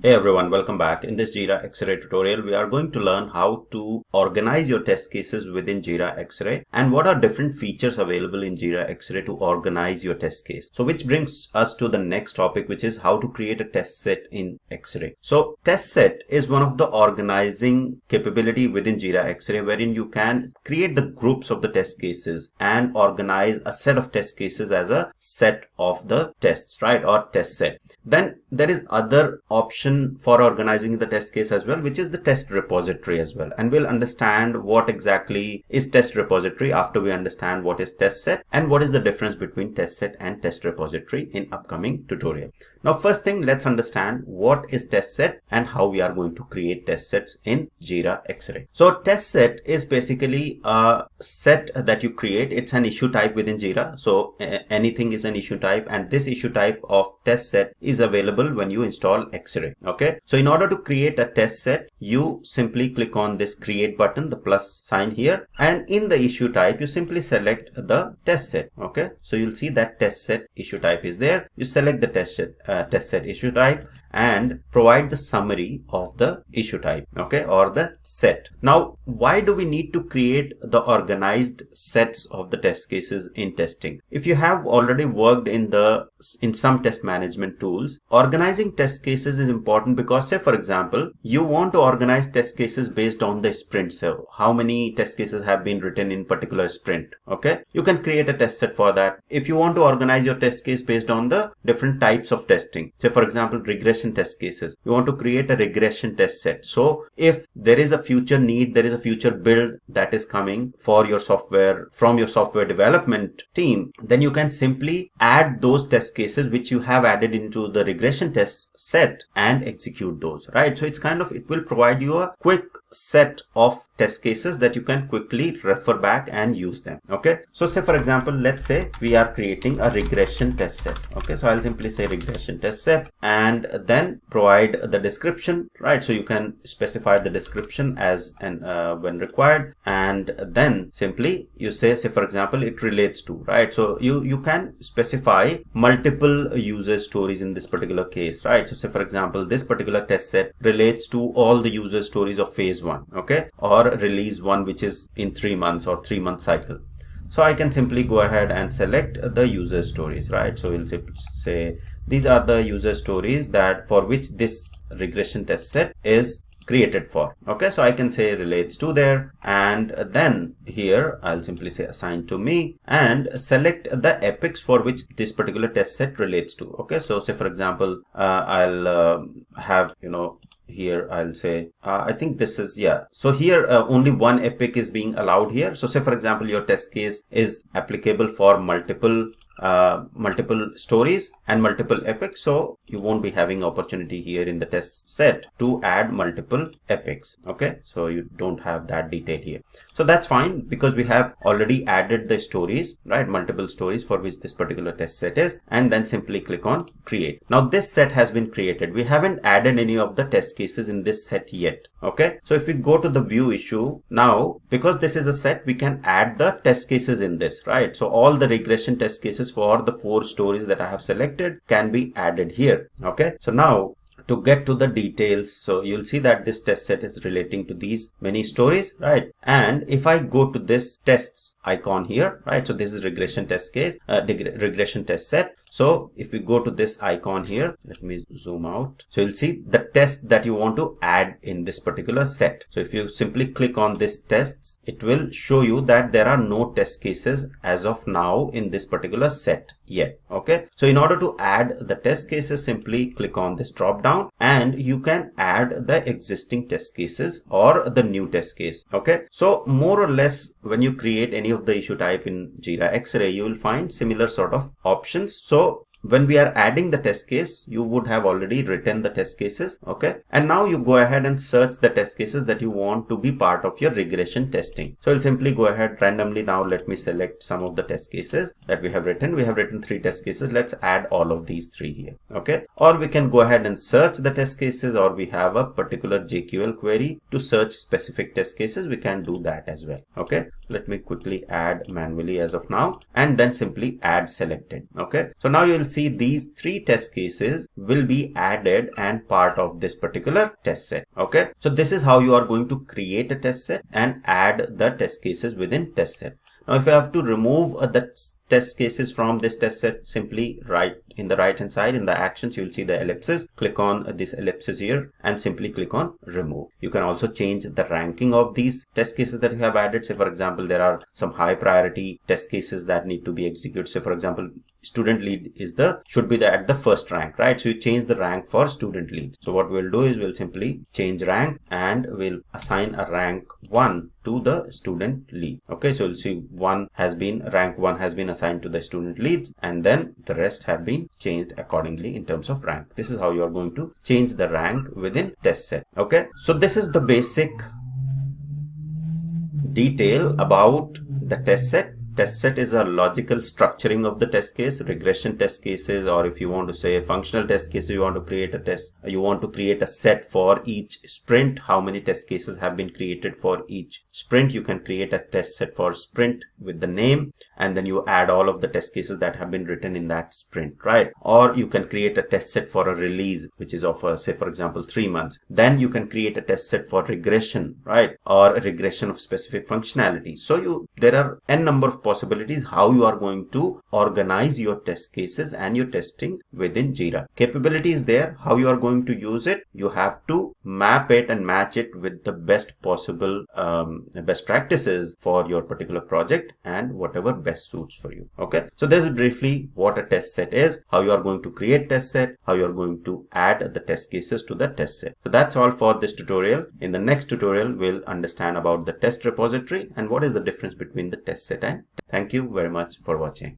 Hey everyone, welcome back. In this Jira Xray tutorial, we are going to learn how to organize your test cases within Jira Xray and what are different features available in Jira Xray to organize your test case. So which brings us to the next topic, which is how to create a test set in Xray. So test set is one of the organizing capability within Jira Xray wherein you can create the groups of the test cases and organize a set of test cases as a set of the tests, right? Or test set. Then there is other option for organizing the test case as well, which is the test repository as well. And we'll understand what exactly is test repository after we understand what is test set and what is the difference between test set and test repository in upcoming tutorial. Now, first thing, let's understand what is test set and how we are going to create test sets in Jira Xray. So test set is basically a set that you create. It's an issue type within Jira. So anything is an issue type, and this issue type of test set is available when you install Xray. Okay, so in order to create a test set, you simply click on this create button, the plus sign here, and in the issue type you simply select the test set. Okay, so you'll see that test set issue type is there. You select the test set issue type and provide the summary of the issue type, okay, or the set. Now, why do we need to create the organized sets of the test cases in testing? If you have already worked in some test management tools, organizing test cases is important because, say for example, you want to organize test cases based on the sprint. So how many test cases have been written in particular sprint? Okay, you can create a test set for that. If you want to organize your test case based on the different types of testing, say for example, regression test cases, you want to create a regression test set. So if there is a future need, there is a future build that is coming for your software from your software development team, then you can simply add those test cases which you have added into the regression test set and execute those, right? So it will provide you a quick set of test cases that you can quickly refer back and use them. Okay, so say for example, let's say we are creating a regression test set. Okay, so I'll simply say regression test set and then provide the description, right? So you can specify the description as and when required, and then simply you say for example, it relates to, right? So you can specify multiple user stories in this particular case, right? So say for example, this particular test set relates to all the user stories of phase 1, okay, or release 1, which is in 3 months or 3-month cycle. So I can simply go ahead and select the user stories, right? So we'll say these are the user stories that for which this regression test set is created for. Okay, so I can say relates to there, and then here I'll simply say assign to me and select the epics for which this particular test set relates to. Okay, so say for example, I'll have, here I'll say I think this is, so here only one epic is being allowed here. So say for example, your test case is applicable for multiple stories and multiple epics, so you won't be having opportunity here in the test set to add multiple epics. Okay, so you don't have that detail here, so that's fine because we have already added the stories, right? Multiple stories for which this particular test set is, and then simply click on create. Now this set has been created. We haven't added any of the test cases in this set yet. Okay, so if we go to the view issue now, because this is a set, we can add the test cases in this, right? So all the regression test cases for the 4 stories that I have selected can be added here. Okay, so now to get to the details, so you'll see that this test set is relating to these many stories, right? And if I go to this tests icon here, right, so this is regression test case, regression test set. So if we go to this icon here, let me zoom out. So you'll see the test that you want to add in this particular set. So if you simply click on this tests, it will show you that there are no test cases as of now in this particular set yet. Okay, so in order to add the test cases, simply click on this drop down and you can add the existing test cases or the new test case. Okay, so more or less when you create any of the issue type in Jira Xray, you will find similar sort of options. So when we are adding the test case, you would have already written the test cases. Okay, and now you go ahead and search the test cases that you want to be part of your regression testing. So I'll simply go ahead randomly. Now let me select some of the test cases that we have written. We have written 3 test cases. Let's add all of these 3 here. Okay, or we can go ahead and search the test cases, or we have a particular JQL query to search specific test cases. We can do that as well. Okay, let me quickly add manually as of now, and then simply add selected. Okay, so now you will see these 3 test cases will be added and part of this particular test set. Okay, so this is how you are going to create a test set and add the test cases within test set. Now if you have to remove the test cases from this test set, simply in the right hand side in the actions, you will see the ellipses. Click on this ellipsis here and simply click on remove. You can also change the ranking of these test cases that you have added. Say for example, there are some high priority test cases that need to be executed. Say for example, student lead should be at the first rank, right? So you change the rank for student lead. So what we'll do is we'll simply change rank and we'll assign a rank 1 to the student lead. Okay, so you'll see rank 1 has been assigned to the student leads, and then the rest have been changed accordingly in terms of rank. This is how you are going to change the rank within test set. Okay, so this is the basic detail about the test set. Test set is a logical structuring of the test case. Regression test cases, or if you want to say functional test cases, you want to create a set for each sprint. How many test cases have been created for each sprint? You can create a test set for sprint with the name, and then you add all of the test cases that have been written in that sprint, right? Or you can create a test set for a release, which is of say for example 3 months. Then you can create a test set for regression, right? Or a regression of specific functionality. So there are n number of possibilities how you are going to organize your test cases and your testing within Jira. Capability is there. How you are going to use it, you have to map it and match it with the best possible best practices for your particular project and whatever best suits for you. Okay, so this is briefly what a test set is, how you are going to create test set, how you are going to add the test cases to the test set. So that's all for this tutorial. In the next tutorial, we'll understand about the test repository and what is the difference between the test set and. Thank you very much for watching.